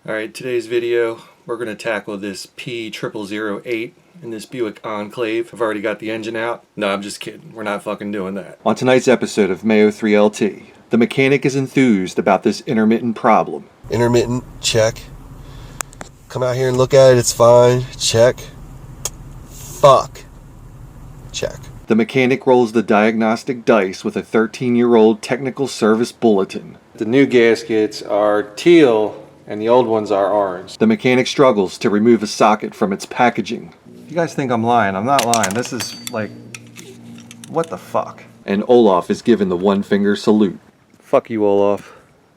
Alright, today's video, we're going to tackle this P0008 in this Buick Enclave. I've already got the engine out. No, I'm just kidding. We're not fucking doing that. On tonight's episode of Mayo 3LT, the mechanic is enthused about this intermittent problem. Intermittent, check. Come out here and look at it, it's fine, check. Fuck, check. The mechanic rolls the diagnostic dice with a 13-year-old technical service bulletin. The new gaskets are teal and the old ones are orange. The mechanic struggles to remove a socket from its packaging. You guys think I'm lying? I'm not lying. This is like, what the fuck? And Olaf is given the one-finger salute. Fuck you, Olaf.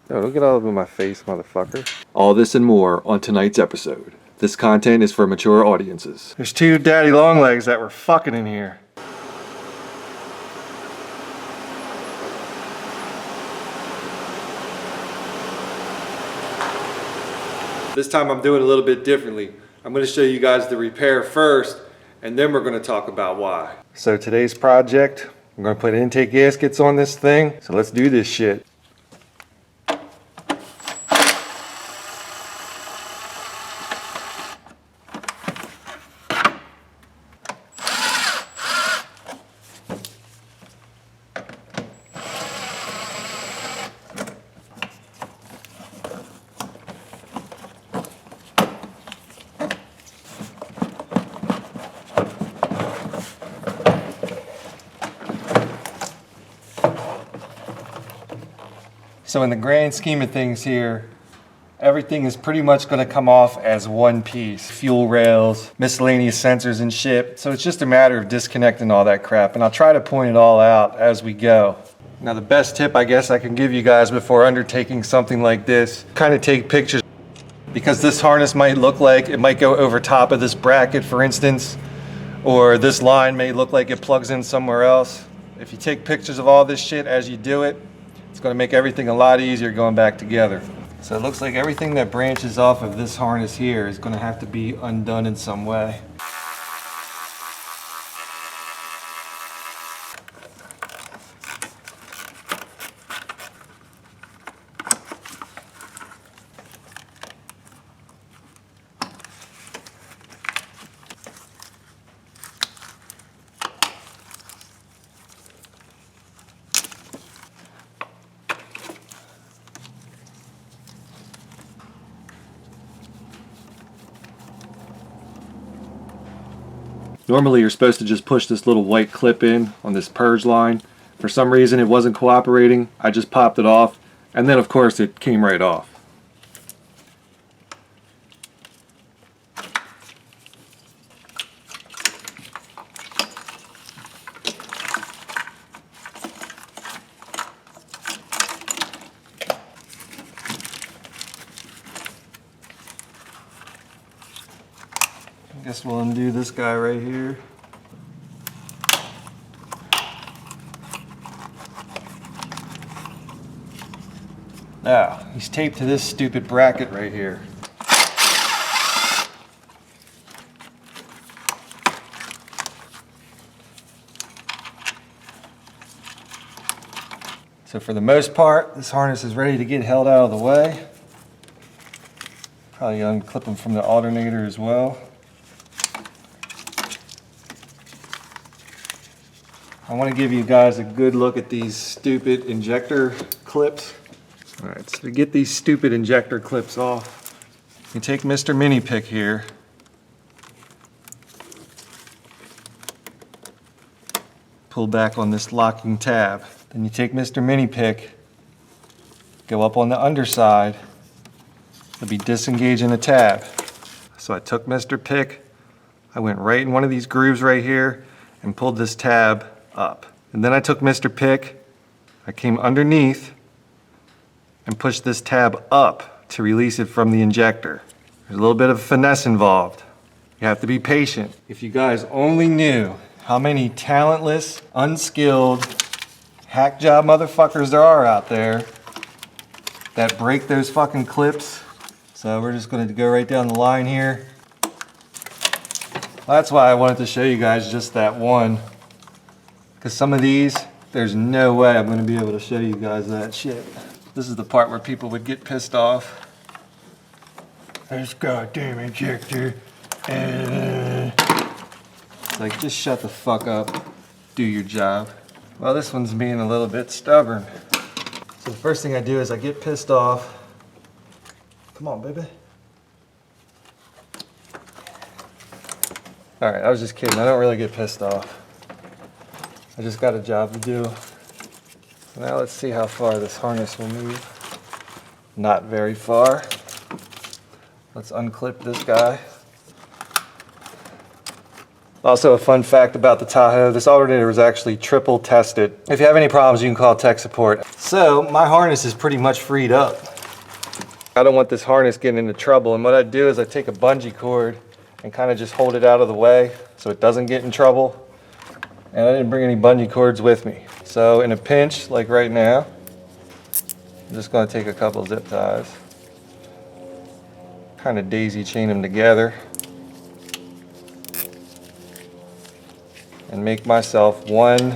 No, don't get all over my face, motherfucker. All this and more on tonight's episode. This content is for mature audiences. There's two daddy longlegs that were fucking in here. This time I'm doing it a little bit differently. I'm going to show you guys the repair first, and then we're going to talk about why. So today's project, I'm going to put intake gaskets on this thing. So let's do this shit. So in the grand scheme of things here, everything is pretty much going to come off as one piece. Fuel rails, miscellaneous sensors and shit. So it's just a matter of disconnecting all that crap. And I'll try to point it all out as we go. Now the best tip I guess I can give you guys before undertaking something like this, kind of take pictures. Because this harness might look like it might go over top of this bracket, for instance. Or this line may look like it plugs in somewhere else. If you take pictures of all this shit as you do it, it's going to make everything a lot easier going back together. So it looks like everything that branches off of this harness here is going to have to be undone in some way. Normally you're supposed to just push this little white clip in on this purge line. For some reason it wasn't cooperating. I just popped it off, and then of course it came right off. I guess we'll undo this guy right here. Now, he's taped to this stupid bracket right here. So for the most part, this harness is ready to get held out of the way. Probably unclip him from the alternator as well. I want to give you guys a good look at these stupid injector clips. Alright, so to get these stupid injector clips off, you take Mr. Mini Pick here. Pull back on this locking tab. Then you take Mr. Mini Pick, go up on the underside. You'll be disengaging the tab. So I took Mr. Pick, I went right in one of these grooves right here and pulled this tab up. And then I took Mr. Pick, I came underneath and pushed this tab up to release it from the injector. There's a little bit of finesse involved. You have to be patient. If you guys only knew how many talentless, unskilled, hack job motherfuckers there are out there that break those fucking clips. So we're just going to go right down the line here. That's why I wanted to show you guys just that one. Because some of these, there's no way I'm going to be able to show you guys that shit. This is the part where people would get pissed off. this goddamn injector. Like, just shut the fuck up. Do your job. Well, this one's being a little bit stubborn. So the first thing I do is I get pissed off. Come on, baby. All right, I was just kidding. I don't really get pissed off. I just got a job to do. Now let's see how far this harness will move. Not very far. Let's unclip this guy. Also, a fun fact about the Tahoe, this alternator was actually triple tested. If you have any problems, you can call tech support. So my harness is pretty much freed up. I don't want this harness getting into trouble, and what I do is I take a bungee cord and kind of just hold it out of the way so it doesn't get in trouble. And I didn't bring any bungee cords with me. So in a pinch, like right now, I'm just gonna take a couple zip ties, kind of daisy chain them together, and make myself one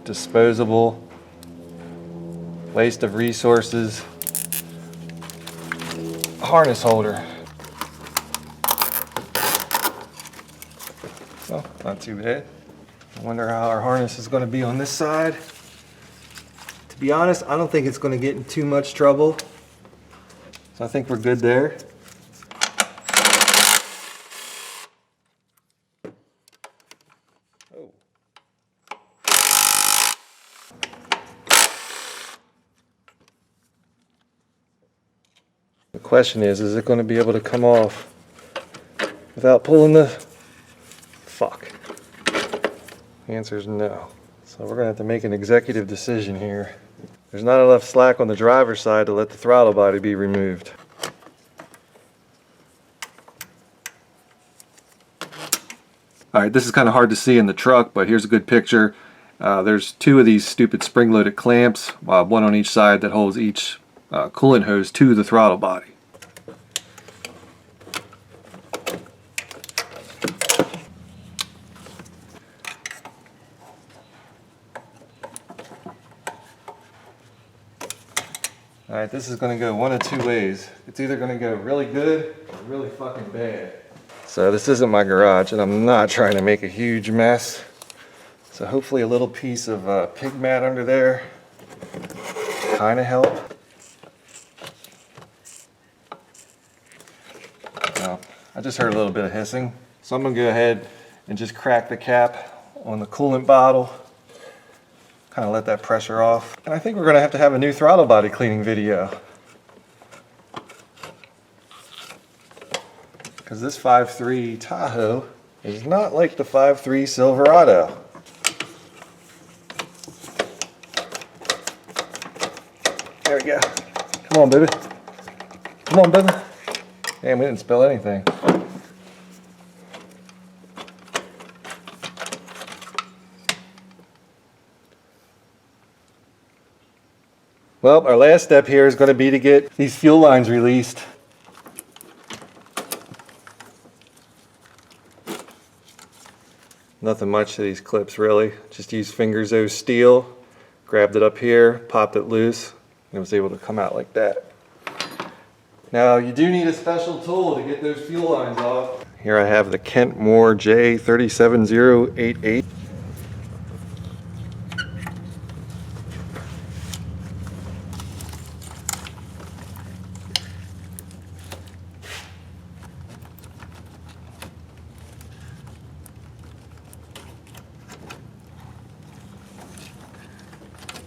disposable waste of resources harness holder. Oh, not too bad. I wonder how our harness is going to be on this side. To be honest, I don't think it's going to get in too much trouble. So I think we're good there. Oh. The question is it going to be able to come off without pulling the... Fuck. The answer is no. So we're going to have to make an executive decision here. There's not enough slack on the driver's side to let the throttle body be removed. Alright, this is kind of hard to see in the truck, but here's a good picture. There's two of these stupid spring-loaded clamps, one on each side that holds each coolant hose to the throttle body. Alright, this is going to go one of two ways. It's either going to go really good or really fucking bad. So this isn't my garage, and I'm not trying to make a huge mess. So hopefully a little piece of pig mat under there kind of help. Well, I just heard a little bit of hissing. So I'm going to go ahead and just crack the cap on the coolant bottle. Kind of let that pressure off. And I think we're going to have a new throttle body cleaning video. Because this 5.3 Tahoe is not like the 5.3 Silverado. There we go. Come on, baby. Come on, baby. Damn, we didn't spill anything. Well, our last step here is going to be to get these fuel lines released. Nothing much to these clips really. Just used fingers of steel, grabbed it up here, popped it loose, and it was able to come out like that. Now you do need a special tool to get those fuel lines off. Here I have the Kentmore J37088.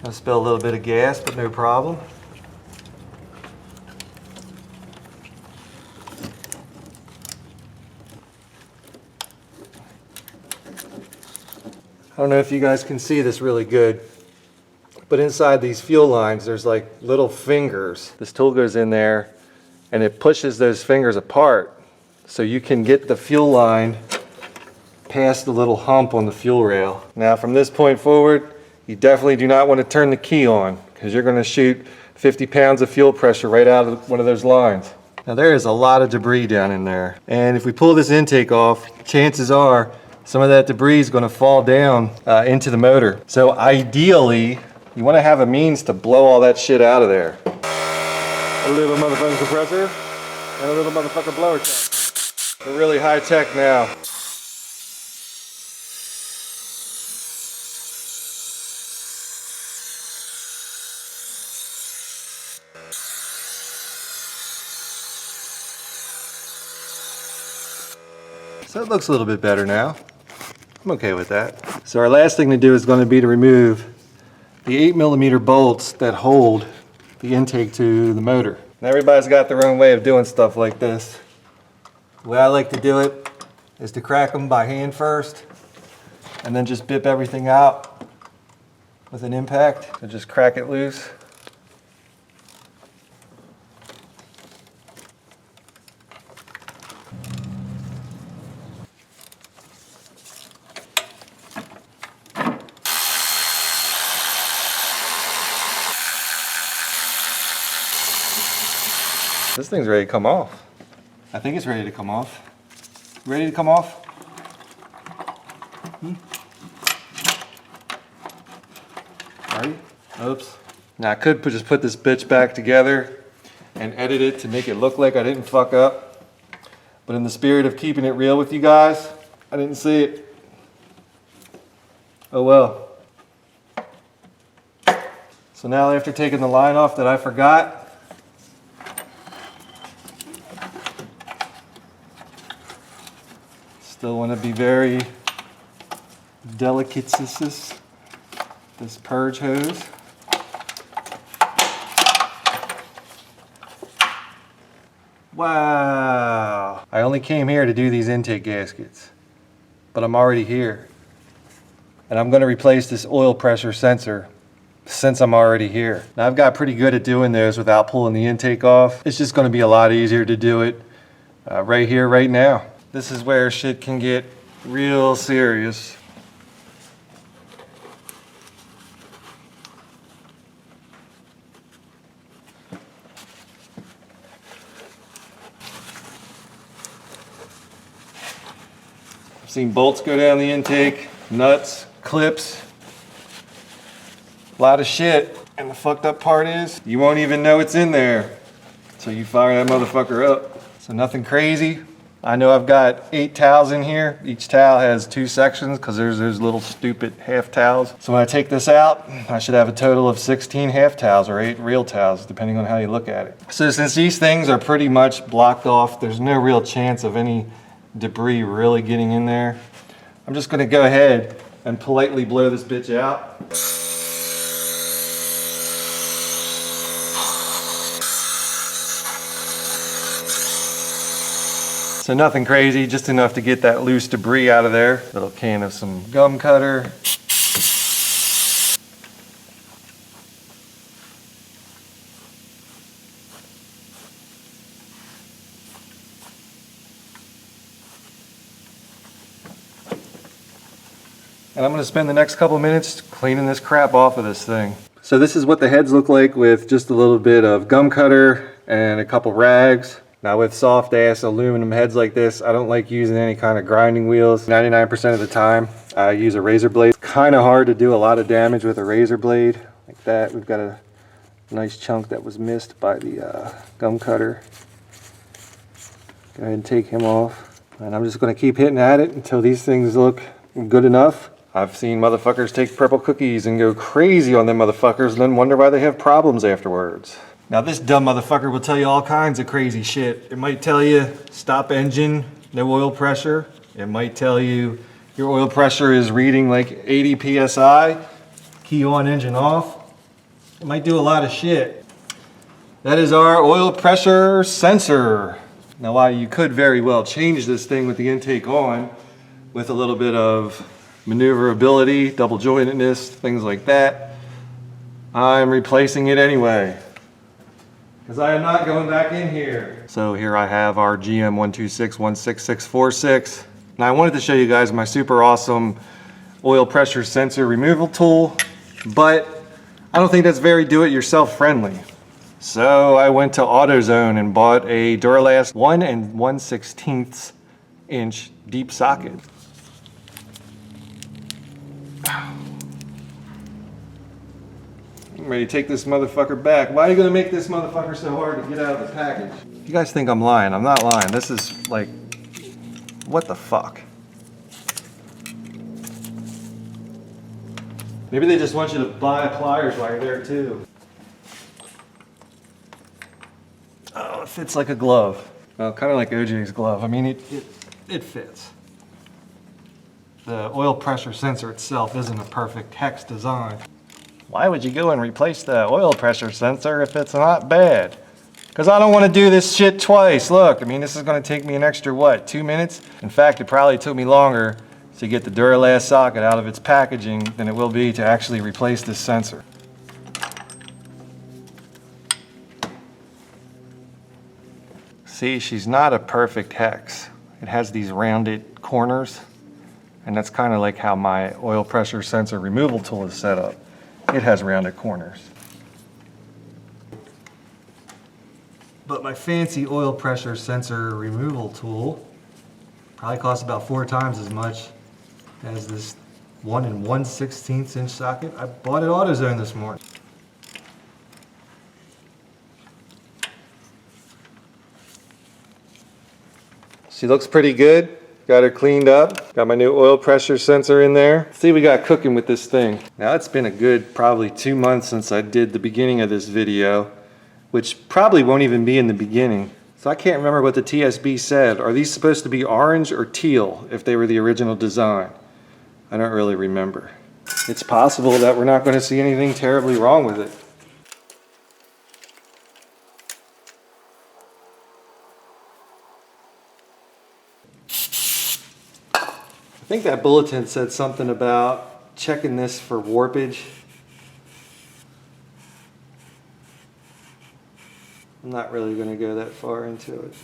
I'll spill a little bit of gas, but no problem. I don't know if you guys can see this really good, but inside these fuel lines there's like little fingers. This tool goes in there and it pushes those fingers apart so you can get the fuel line past the little hump on the fuel rail. Now from this point forward, you definitely do not want to turn the key on because you're going to shoot 50 pounds of fuel pressure right out of one of those lines. Now there is a lot of debris down in there, and if we pull this intake off, chances are some of that debris is going to fall down into the motor. So ideally, you want to have a means to blow all that shit out of there. A little motherfucking compressor. and a little motherfucker blower tech. We're really high tech now. So it looks a little bit better now. I'm okay with that. So our last thing to do is going to be to remove the 8mm bolts that hold the intake to the motor. Now everybody's got their own way of doing stuff like this. The way I like to do it is to crack them by hand first and then just bip everything out with an impact. So just crack it loose. This thing's ready to come off. I think it's ready to come off. Ready to come off? Are you? Oops. Now I could just put this bitch back together and edit it to make it look like I didn't fuck up. But in the spirit of keeping it real with you guys, I didn't see it. Oh well. So now after taking the line off that I forgot, still want to be very delicate, this purge hose. Wow. I only came here to do these intake gaskets, but I'm already here. And I'm going to replace this oil pressure sensor since I'm already here. Now I've got pretty good at doing those without pulling the intake off. It's just going to be a lot easier to do it right here, right now. This is where shit can get real serious. I've seen bolts go down the intake, nuts, clips, a lot of shit. And the fucked up part is, you won't even know it's in there until you fire that motherfucker up. So nothing crazy. I know I've got 8 towels in here. Each towel has 2 sections because there's those little stupid half towels. So when I take this out, I should have a total of 16 half towels or 8 real towels, depending on how you look at it. So since these things are pretty much blocked off, there's no real chance of any debris really getting in there. I'm just gonna go ahead and politely blow this bitch out. So nothing crazy, just enough to get that loose debris out of there. Little can of some gum cutter. And I'm gonna spend the next couple minutes cleaning this crap off of this thing. So this is what the heads look like with just a little bit of gum cutter and a couple rags. Now with soft ass aluminum heads like this, I don't like using any kind of grinding wheels. 99% of the time, I use a razor blade. It's kind of hard to do a lot of damage with a razor blade like that. We've got a nice chunk that was missed by the gum cutter. Go ahead and take him off. And I'm just gonna keep hitting at it until these things look good enough. I've seen motherfuckers take purple cookies and go crazy on them motherfuckers and then wonder why they have problems afterwards. Now this dumb motherfucker will tell you all kinds of crazy shit. It might tell you stop engine, no oil pressure. It might tell you your oil pressure is reading like 80 PSI, key on, engine off. It might do a lot of shit. That is our oil pressure sensor. Now while you could very well change this thing with the intake on with a little bit of maneuverability, double jointedness, things like that, I'm replacing it anyway. Because I am not going back in here. So here I have our GM12616646. Now I wanted to show you guys my super awesome oil pressure sensor removal tool, but I don't think that's very do-it-yourself friendly. So I went to AutoZone and bought a Duralast 1 1/16 inch deep socket. I'm ready to take this motherfucker back. Why are you gonna make this motherfucker so hard to get out of the package? You guys think I'm lying. I'm not lying. This is like, what the fuck? Maybe they just want you to buy pliers while you're there too. Oh, it fits like a glove. Well, kind of like OJ's glove. I mean, it fits. The oil pressure sensor itself isn't a perfect hex design. Why would you go and replace the oil pressure sensor if it's not bad? Because I don't want to do this shit twice. Look, I mean, this is going to take me an extra, what, 2 minutes? In fact, it probably took me longer to get the Duralast socket out of its packaging than it will be to actually replace this sensor. See, she's not a perfect hex. It has these rounded corners, and that's kind of like how my oil pressure sensor removal tool is set up. It has rounded corners. But my fancy oil pressure sensor removal tool probably costs about 4 times as much as this 1 1/16 inch socket I bought at AutoZone this morning. She looks pretty good. Got her cleaned up. Got my new oil pressure sensor in there. Let's see what we got cooking with this thing. Now it's been a good probably 2 months since I did the beginning of this video, which probably won't even be in the beginning. So I can't remember what the TSB said. Are these supposed to be orange or teal if they were the original design? I don't really remember. It's possible that we're not going to see anything terribly wrong with it. I think that bulletin said something about checking this for warpage. I'm not really going to go that far into it.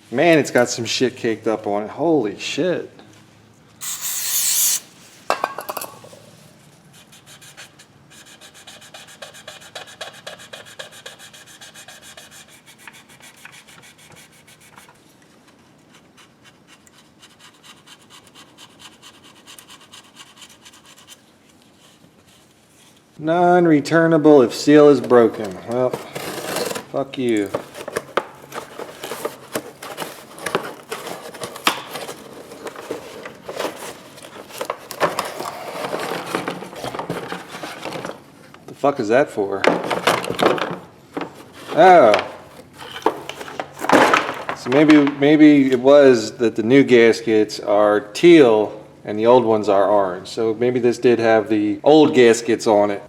Man, it's got some shit caked up on it. Holy shit. Non-returnable if seal is broken. Well, fuck you. The fuck is that for? Oh. So maybe it was that the new gaskets are teal and the old ones are orange. So maybe this did have the old gaskets on it.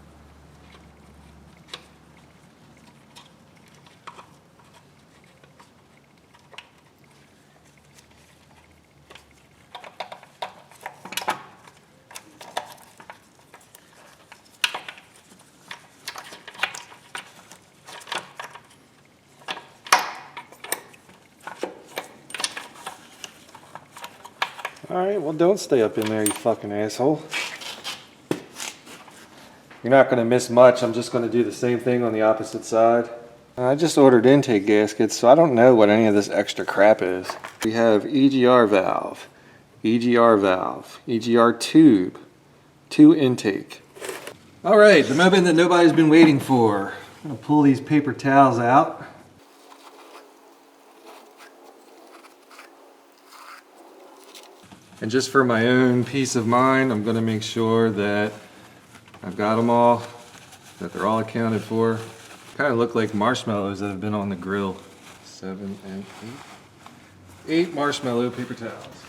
Alright, well don't stay up in there, you fucking asshole. You're not going to miss much. I'm just going to do the same thing on the opposite side. I just ordered intake gaskets, so I don't know what any of this extra crap is. We have EGR valve, EGR tube, 2 intake. Alright, the moment that nobody's been waiting for. I'm going to pull these paper towels out. And just for my own peace of mind, I'm going to make sure that I've got them all, that they're all accounted for. Kind of look like marshmallows that have been on the grill. 7 and 8. 8 marshmallow paper towels.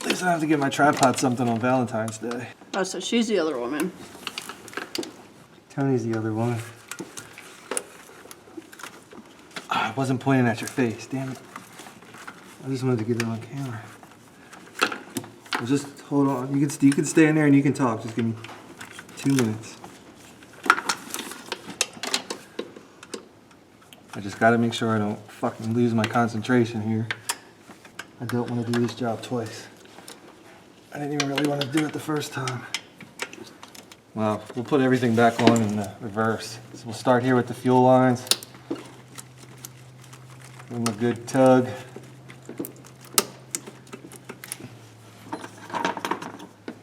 At least I don't have to get my tripod something on Valentine's Day. Oh, so she's the other woman. Tony's the other one. I wasn't pointing at your face, damn it. I just wanted to get it on camera. Well, just hold on. You can stay in there and you can talk. Just give me 2 minutes. I just gotta make sure I don't fucking lose my concentration here. I don't want to do this job twice. I didn't even really want to do it the first time. Well, we'll put everything back on in the reverse. So we'll start here with the fuel lines. Give them a good tug.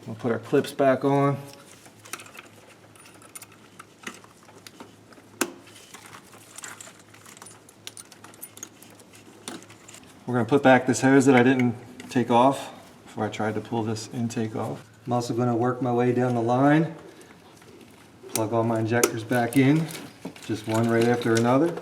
We'll put our clips back on. We're going to put back this hose that I didn't take off before I tried to pull this intake off. I'm also going to work my way down the line, plug all my injectors back in, just one right after another.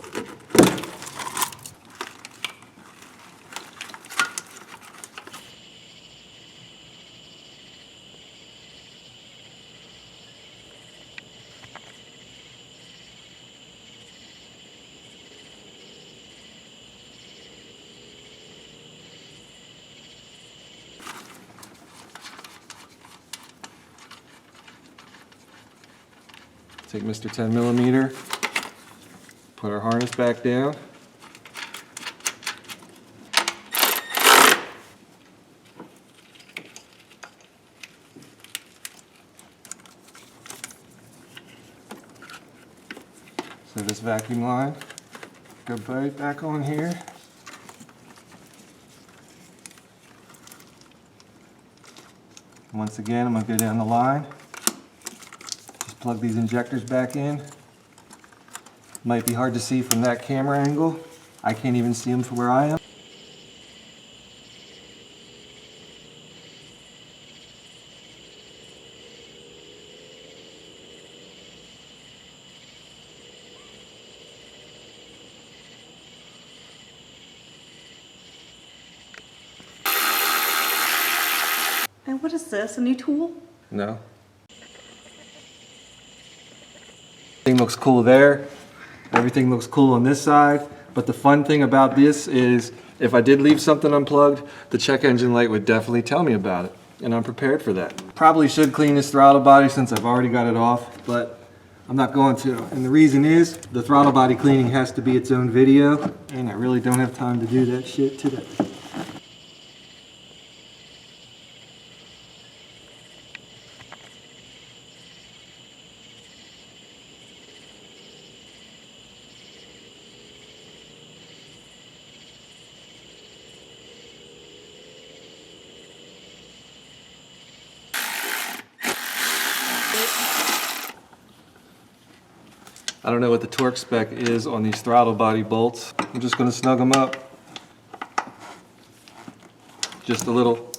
Take Mr. 10mm, put our harness back down. So this vacuum line, go right back on here. Once again, I'm going to go down the line. Plug these injectors back in. Might be hard to see from that camera angle. I can't even see them from where I am. And what is this? A new tool? No. Everything looks cool there. Everything looks cool on this side. But the fun thing about this is if I did leave something unplugged, the check engine light would definitely tell me about it. And I'm prepared for that. Probably should clean this throttle body since I've already got it off, but I'm not going to. And the reason is the throttle body cleaning has to be its own video, and I really don't have time to do that shit today. I don't know what the torque spec is on these throttle body bolts. I'm just going to snug them up. Just a little,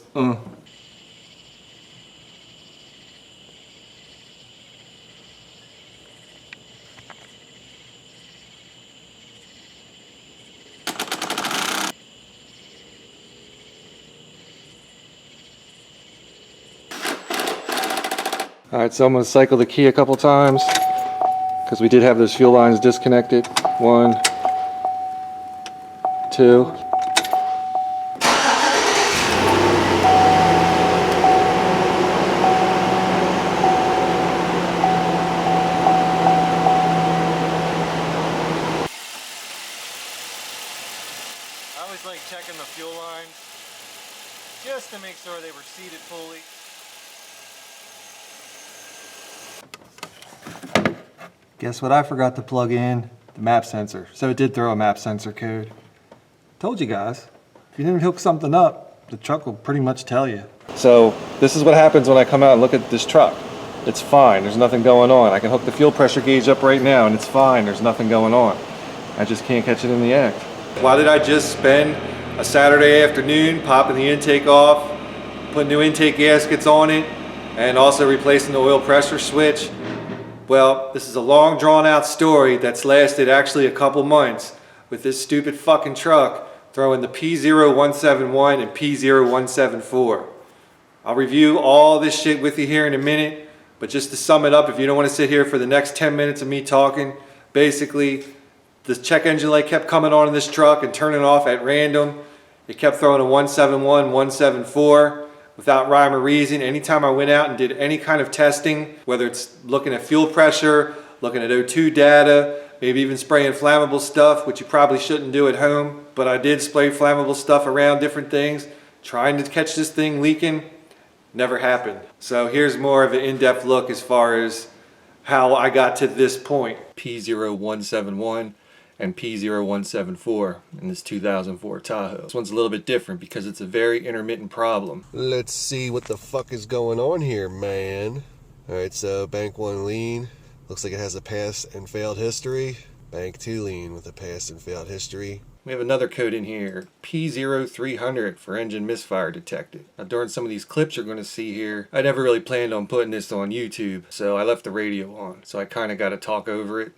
Alright, so I'm going to cycle the key a couple times because we did have those fuel lines disconnected. 1, 2. I always like checking the fuel lines just to make sure they were seated fully. Guess what I forgot to plug in? The map sensor. So it did throw a map sensor code. Told you guys, if you didn't hook something up, the truck will pretty much tell you. So this is what happens when I come out and look at this truck. It's fine, there's nothing going on. I can hook the fuel pressure gauge up right now and it's fine, there's nothing going on. I just can't catch it in the act. Why did I just spend a Saturday afternoon popping the intake off, putting new intake gaskets on it, and also replacing the oil pressure switch? Well, this is a long drawn out story that's lasted actually a couple months with this stupid fucking truck throwing the P0171 and P0174. I'll review all this shit with you here in a minute, but just to sum it up, if you don't want to sit here for the next 10 minutes of me talking, basically the check engine light kept coming on in this truck and turning off at random. It kept throwing a 171, 174 without rhyme or reason. Anytime I went out and did any kind of testing, whether it's looking at fuel pressure, looking at O2 data, maybe even spraying flammable stuff, which you probably shouldn't do at home, but I did spray flammable stuff around different things, trying to catch this thing leaking. Never happened. So here's more of an in-depth look as far as how I got to this point. P0171 and P0174 in this 2004 Tahoe. This one's a little bit different because it's a very intermittent problem. Let's see what the fuck is going on here, man. Alright, so bank 1 lean. Looks like it has a pass and failed history. Bank 2 lean with a pass and failed history. We have another code in here, P0300 for engine misfire detected. Now during some of these clips you're going to see here, I never really planned on putting this on YouTube, so I left the radio on. So I kind of got to talk over it.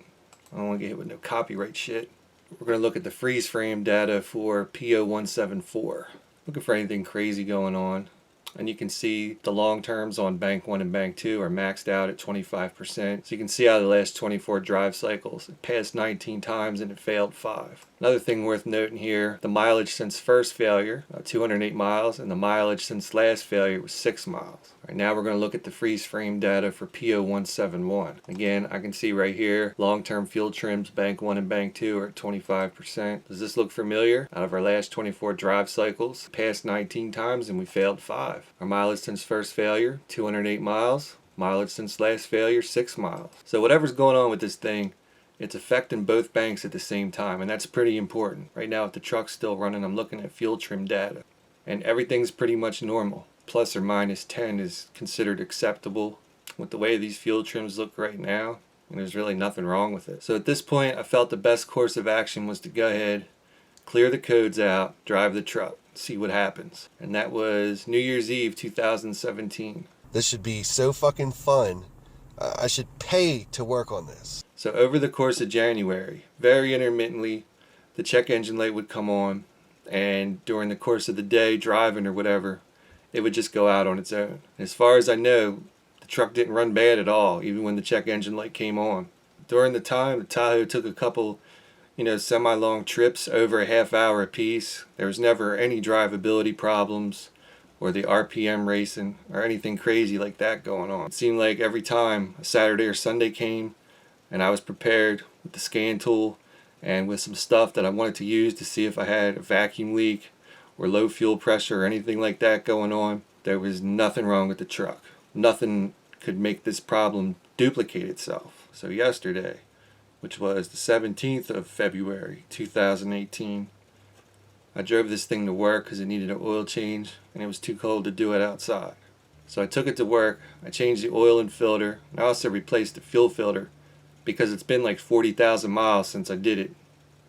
I don't want to get hit with no copyright shit. We're going to look at the freeze frame data for P0174. Looking for anything crazy going on. And you can see the long terms on bank 1 and bank 2 are maxed out at 25%. So you can see out of the last 24 drive cycles, it passed 19 times and it failed 5. Another thing worth noting here, the mileage since first failure, 208 miles, and the mileage since last failure was 6 miles. All right, now we're going to look at the freeze frame data for P0171. Again, I can see right here, long-term fuel trims, bank 1 and bank 2 are at 25%. Does this look familiar? Out of our last 24 drive cycles, passed 19 times and we failed 5. Our mileage since first failure, 208 miles. Mileage since last failure, 6 miles. So whatever's going on with this thing, it's affecting both banks at the same time, and that's pretty important. Right now, if the truck's still running, I'm looking at fuel trim data, and everything's pretty much normal. Plus or minus 10 is considered acceptable. With the way these fuel trims look right now, and there's really nothing wrong with it. So at this point, I felt the best course of action was to go ahead, clear the codes out, drive the truck, see what happens. And that was New Year's Eve 2017. This should be so fucking fun. I should pay to work on this. So over the course of January, very intermittently, the check engine light would come on, and during the course of the day, driving or whatever, it would just go out on its own. As far as I know, the truck didn't run bad at all, even when the check engine light came on. During the time, the Tahoe took a couple, semi-long trips over a half hour apiece. There was never any drivability problems or the RPM racing or anything crazy like that going on. It seemed like every time a Saturday or Sunday came and I was prepared with the scan tool and with some stuff that I wanted to use to see if I had a vacuum leak or low fuel pressure or anything like that going on, there was nothing wrong with the truck. Nothing could make this problem duplicate itself. So yesterday, which was the 17th of February 2018, I drove this thing to work because it needed an oil change and it was too cold to do it outside. So I took it to work, I changed the oil and filter, and I also replaced the fuel filter because it's been like 40,000 miles since I did it,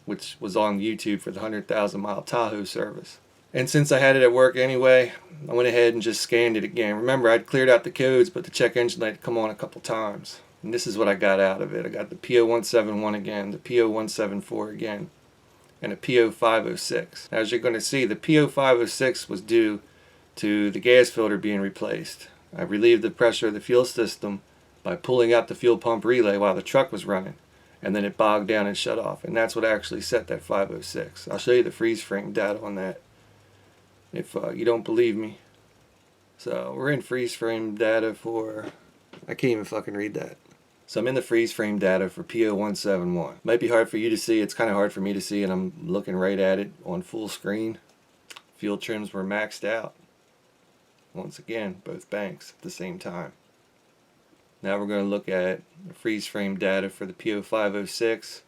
which was on YouTube for the 100,000 mile Tahoe service. And since I had it at work anyway, I went ahead and just scanned it again. Remember, I'd cleared out the codes, but the check engine light had come on a couple times. And this is what I got out of it. I got the P0171 again, the P0174 again, and a P0506. Now, as you're going to see, the P0506 was due to the gas filter being replaced. I relieved the pressure of the fuel system by pulling out the fuel pump relay while the truck was running, and then it bogged down and shut off, and that's what actually set that 506. I'll show you the freeze frame data on that if you don't believe me. So we're in freeze frame data for, I can't even fucking read that. So I'm in the freeze frame data for P0171. Might be hard for you to see, it's kind of hard for me to see, and I'm looking right at it on full screen. Fuel trims were maxed out. Once again, both banks at the same time. Now we're going to look at the freeze frame data for the P0506.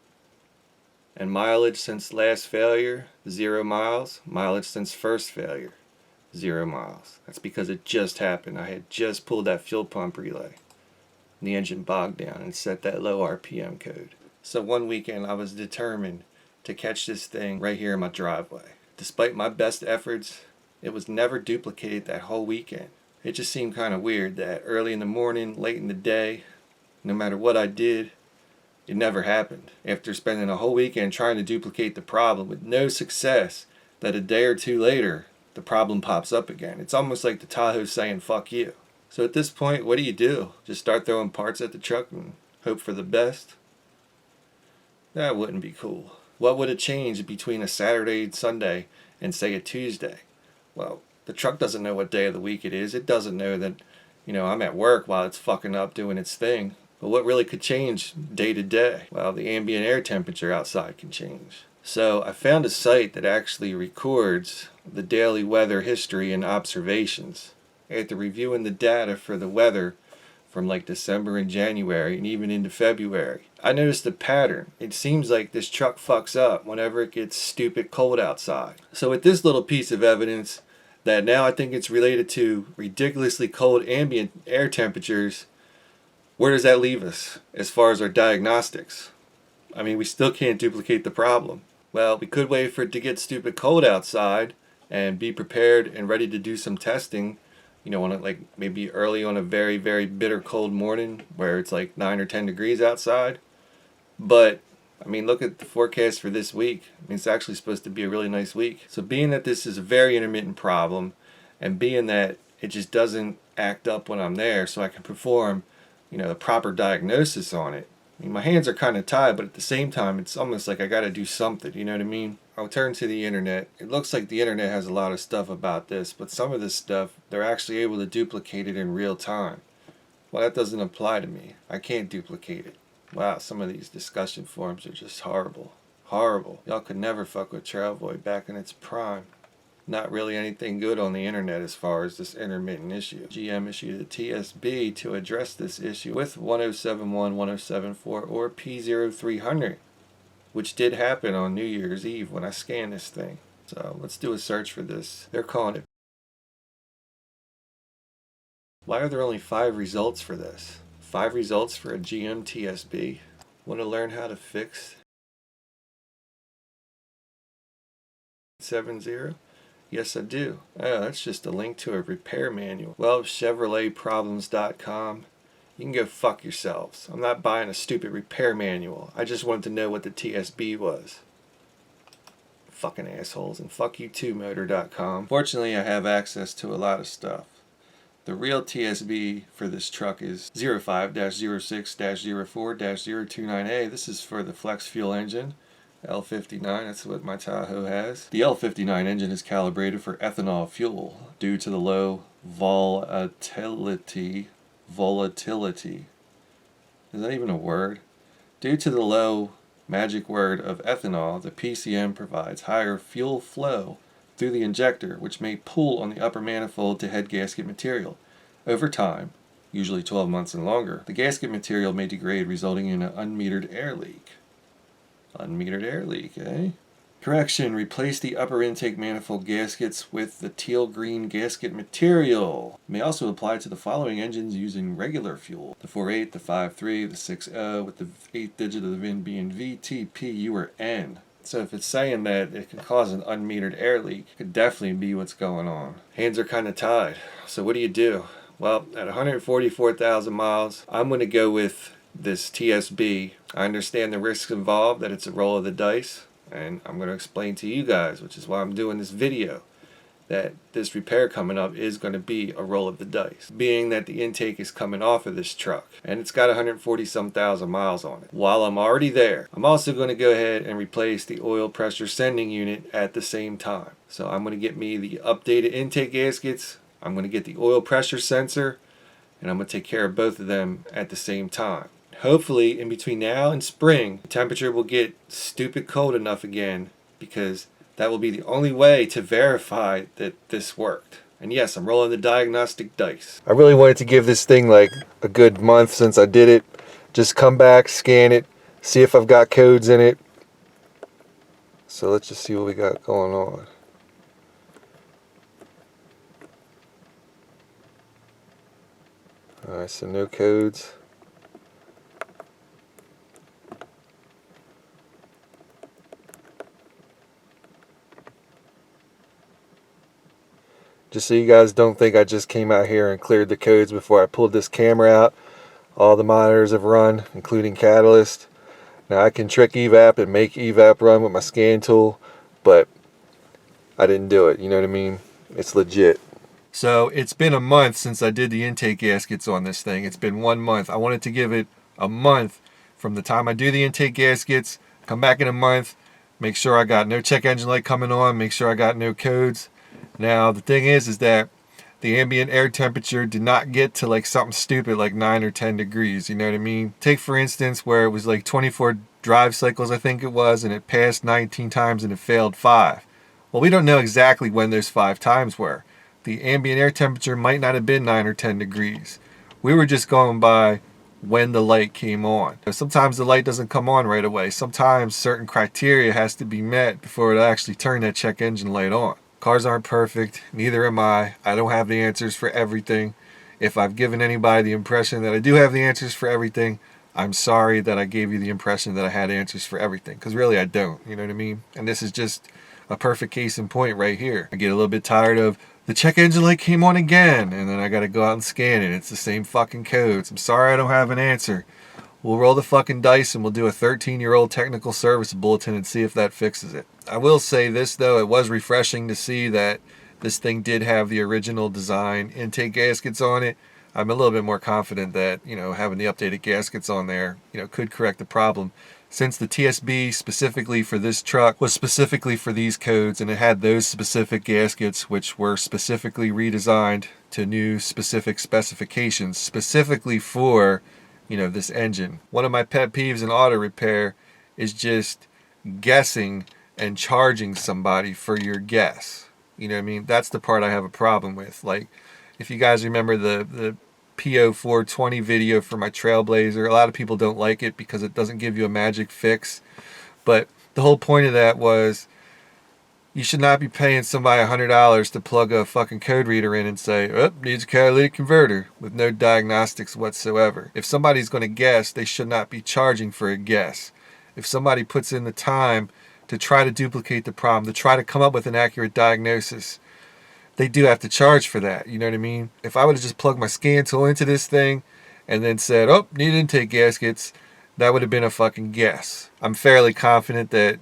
And mileage since last failure, 0 miles. Mileage since first failure, 0 miles. That's because it just happened. I had just pulled that fuel pump relay. And the engine bogged down and set that low RPM code. So one weekend I was determined to catch this thing right here in my driveway. Despite my best efforts, it was never duplicated that whole weekend. It just seemed kind of weird that early in the morning, late in the day, no matter what I did, it never happened. After spending a whole weekend trying to duplicate the problem with no success, that a day or two later, the problem pops up again. It's almost like the Tahoe saying, fuck you. So at this point, what do? Just start throwing parts at the truck and hope for the best? That wouldn't be cool. What would have changed between a Saturday and Sunday and say a Tuesday? Well, the truck doesn't know what day of the week it is. It doesn't know that, I'm at work while it's fucking up doing its thing. But what really could change day to day? Well, the ambient air temperature outside can change. So I found a site that actually records the daily weather history and observations. After reviewing the data for the weather from like December and January and even into February, I noticed a pattern. It seems like this truck fucks up whenever it gets stupid cold outside. So with this little piece of evidence that now I think it's related to ridiculously cold ambient air temperatures, where does that leave us as far as our diagnostics? I mean, we still can't duplicate the problem. Well, we could wait for it to get stupid cold outside and be prepared and ready to do some testing, maybe early on a very, very bitter cold morning where it's like 9 or 10 degrees outside. But, look at the forecast for this week. It's actually supposed to be a really nice week. So being that this is a very intermittent problem and being that it just doesn't act up when I'm there so I can perform, the proper diagnosis on it. My hands are kind of tied, but at the same time, it's almost like I got to do something, you know what I mean? I'll turn to the internet. It looks like the internet has a lot of stuff about this, but some of this stuff, they're actually able to duplicate it in real time. Well, that doesn't apply to me. I can't duplicate it. Wow, some of these discussion forums are just horrible. Horrible. Y'all could never fuck with Travoy back in its prime. Not really anything good on the internet as far as this intermittent issue. GM issued a TSB to address this issue with 1071, 1074, or P0300, which did happen on New Year's Eve when I scanned this thing. So let's do a search for this. They're calling it. Why are there only 5 results for this? 5 results for a GM TSB? Want to learn how to fix 70? Yes, I do. Oh, that's just a link to a repair manual. Well, ChevroletProblems.com. You can go fuck yourselves. I'm not buying a stupid repair manual. I just wanted to know what the TSB was. Fucking assholes. And fuck you too, Motor.com. Fortunately, I have access to a lot of stuff. The real TSB for this truck is 05-06-04-029A. This is for the flex fuel engine. L59, that's what my Tahoe has. The L59 engine is calibrated for ethanol fuel due to the low volatility. Is that even a word? Due to the low magic word of ethanol, the PCM provides higher fuel flow through the injector, which may pull on the upper manifold to head gasket material. Over time, usually 12 months and longer, the gasket material may degrade, resulting in an unmetered air leak. Unmetered air leak, eh? Correction, replace the upper intake manifold gaskets with the teal-green gasket material. May also apply to the following engines using regular fuel. The 4.8, the 5.3, the 6.0 with the 8th digit of the VIN being V, T, P, U, or N. So if it's saying that it can cause an unmetered air leak, it could definitely be what's going on. Hands are kind of tied. So what do? Well, at 144,000 miles, I'm going to go with this TSB. I understand the risks involved, that it's a roll of the dice, and I'm going to explain to you guys, which is why I'm doing this video, that this repair coming up is going to be a roll of the dice, being that the intake is coming off of this truck and it's got 140-some thousand miles on it. While I'm already there, I'm also going to go ahead and replace the oil pressure sending unit at the same time. So I'm going to get me the updated intake gaskets, I'm going to get the oil pressure sensor, and I'm going to take care of both of them at the same time. Hopefully in between now and spring, the temperature will get stupid cold enough again, because that will be the only way to verify that this worked. And yes, I'm rolling the diagnostic dice. I really wanted to give this thing like a good month since I did it. Just come back, scan it, see if I've got codes in it. So let's just see what we got going on. Alright, so no codes. Just so you guys don't think I just came out here and cleared the codes before I pulled this camera out. All the monitors have run, including Catalyst. Now I can trick evap and make evap run with my scan tool, but I didn't do it, you know what I mean? It's legit. So it's been a month since I did the intake gaskets on this thing. It's been 1 month. I wanted to give it a month from the time I do the intake gaskets, come back in a month, make sure I got no check engine light coming on, make sure I got no codes. Now the thing is that the ambient air temperature did not get to like something stupid like 9 or 10 degrees, you know what I mean? Take for instance where it was like 24 drive cycles I think it was, and it passed 19 times and it failed 5. Well, we don't know exactly when those 5 times were. The ambient air temperature might not have been 9 or 10 degrees. We were just going by when the light came on. Sometimes the light doesn't come on right away. Sometimes certain criteria has to be met before it actually turn that check engine light on. Cars aren't perfect, neither am I. I don't have the answers for everything. If I've given anybody the impression that I do have the answers for everything, I'm sorry that I gave you the impression that I had answers for everything, because really I don't, you know what I mean? And this is just a perfect case in point right here. I get a little bit tired of the check engine light came on again, and then I gotta go out and scan it. It's the same fucking codes. I'm sorry I don't have an answer. We'll roll the fucking dice and we'll do a 13-year-old technical service bulletin and see if that fixes it. I will say this though, it was refreshing to see that this thing did have the original design intake gaskets on it. I'm a little bit more confident that, having the updated gaskets on there, could correct the problem. Since the TSB specifically for this truck was specifically for these codes, and it had those specific gaskets which were specifically redesigned to new specific specifications, specifically for, this engine. One of my pet peeves in auto repair is just guessing and charging somebody for your guess. You know what I mean? That's the part I have a problem with. Like, if you guys remember the P0420 video for my Trailblazer, a lot of people don't like it because it doesn't give you a magic fix. But the whole point of that was you should not be paying somebody $100 to plug a fucking code reader in and say, oh, needs a catalytic converter, with no diagnostics whatsoever. If somebody's going to guess, they should not be charging for a guess. If somebody puts in the time to try to duplicate the problem, to try to come up with an accurate diagnosis, they do have to charge for that, you know what I mean? If I would have just plugged my scan tool into this thing and then said, oh, need intake gaskets, that would have been a fucking guess. I'm fairly confident that,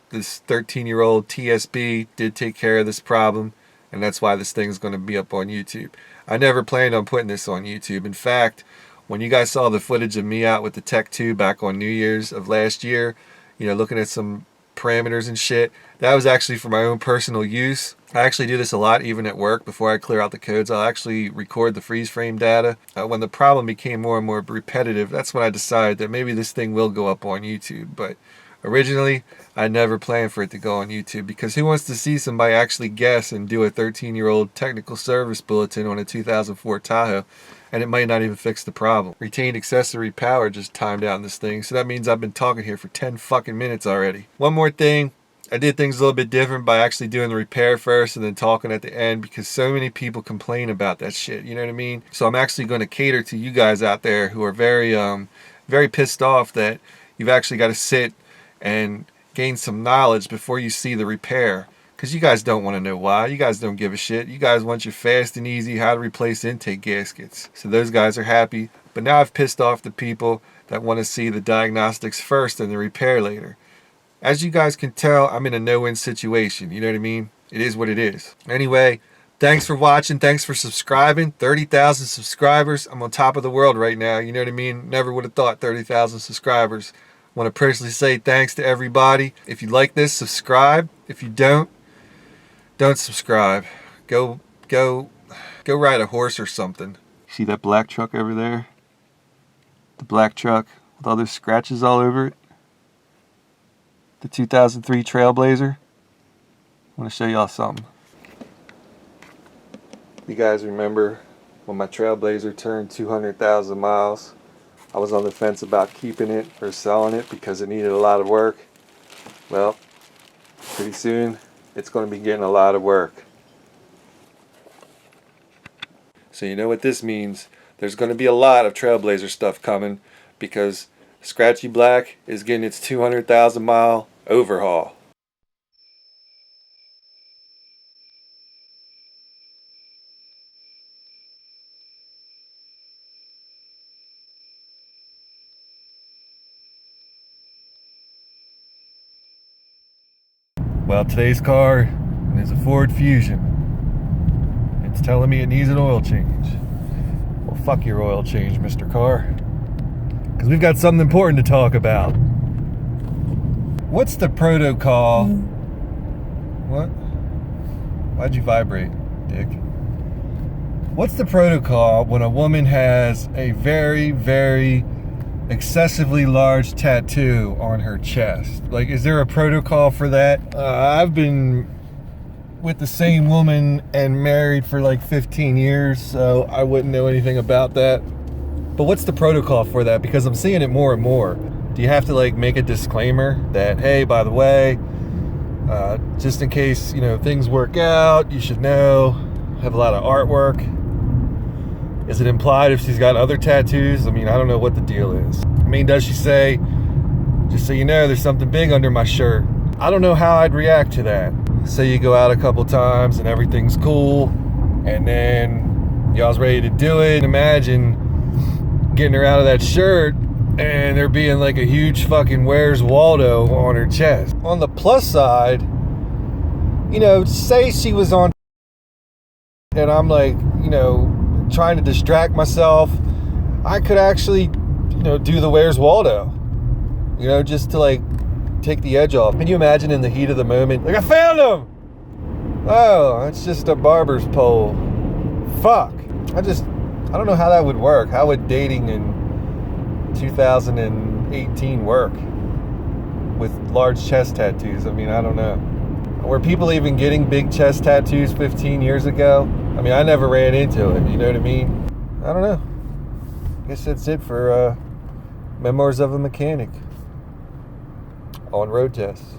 this 13-year-old TSB did take care of this problem, and that's why this thing is going to be up on YouTube. I never planned on putting this on YouTube. In fact, when you guys saw the footage of me out with the Tech 2 back on New Year's of last year, looking at some parameters and shit, that was actually for my own personal use. I actually do this a lot even at work. Before I clear out the codes, I'll actually record the freeze frame data. When the problem became more and more repetitive, that's when I decided that maybe this thing will go up on YouTube. But originally, I never planned for it to go on YouTube, because who wants to see somebody actually guess and do a 13-year-old technical service bulletin on a 2004 Tahoe, and it might not even fix the problem. Retained accessory power just timed out in this thing, so that means I've been talking here for 10 fucking minutes already. One more thing, I did things a little bit different by actually doing the repair first and then talking at the end, because so many people complain about that shit, you know what I mean? So I'm actually going to cater to you guys out there who are very pissed off that you've actually got to sit and gain some knowledge before you see the repair, because you guys don't want to know why. You guys don't give a shit. You guys want your fast and easy how to replace intake gaskets. So those guys are happy. But now I've pissed off the people that want to see the diagnostics first and the repair later. As you guys can tell, I'm in a no-win situation. You know what I mean? It is what it is. Anyway, thanks for watching. Thanks for subscribing. 30,000 subscribers. I'm on top of the world right now. You know what I mean? Never would have thought 30,000 subscribers. I want to personally say thanks to everybody. If you like this, subscribe. If you don't subscribe. Go ride a horse or something. See that black truck over there? The black truck with all those scratches all over it? The 2003 Trailblazer? I want to show y'all something. You guys remember when my Trailblazer turned 200,000 miles? I was on the fence about keeping it or selling it because it needed a lot of work. Well, pretty soon it's going to be getting a lot of work. So you know what this means. There's going to be a lot of Trailblazer stuff coming, because Scratchy Black is getting its 200,000 mile overhaul. Well, today's car is a Ford Fusion. It's telling me it needs an oil change. Well, fuck your oil change, Mr. Car. Because we've got something important to talk about. What's the protocol? What? Why'd you vibrate, Dick? What's the protocol when a woman has a very, very excessively large tattoo on her chest? Like, is there a protocol for that? I've been with the same woman and married for like 15 years, so I wouldn't know anything about that. But what's the protocol for that? Because I'm seeing it more and more. Do you have to like make a disclaimer that, hey, by the way, just in case, you know, things work out, you should know, have a lot of artwork? Is it implied if she's got other tattoos? I mean, I don't know what the deal is. I mean, does she say, just so you know, there's something big under my shirt? I don't know how I'd react to that. Say you go out a couple times and everything's cool, and then y'all's ready to do it. Imagine getting her out of that shirt and there being like a huge fucking Where's Waldo on her chest. On the plus side, you know, say she was on and I'm like, you know, trying to distract myself, I could actually, you know, do the Where's Waldo, you know, just to like take the edge off. Can you imagine in the heat of the moment, like, I found him! Oh, it's just a barber's pole. Fuck. I don't know how that would work. How would dating in 2018 work with large chest tattoos? I mean, I don't know. Were people even getting big chest tattoos 15 years ago? I mean, I never ran into it, you know what I mean? I don't know. Guess that's it for Memoirs of a Mechanic on road tests.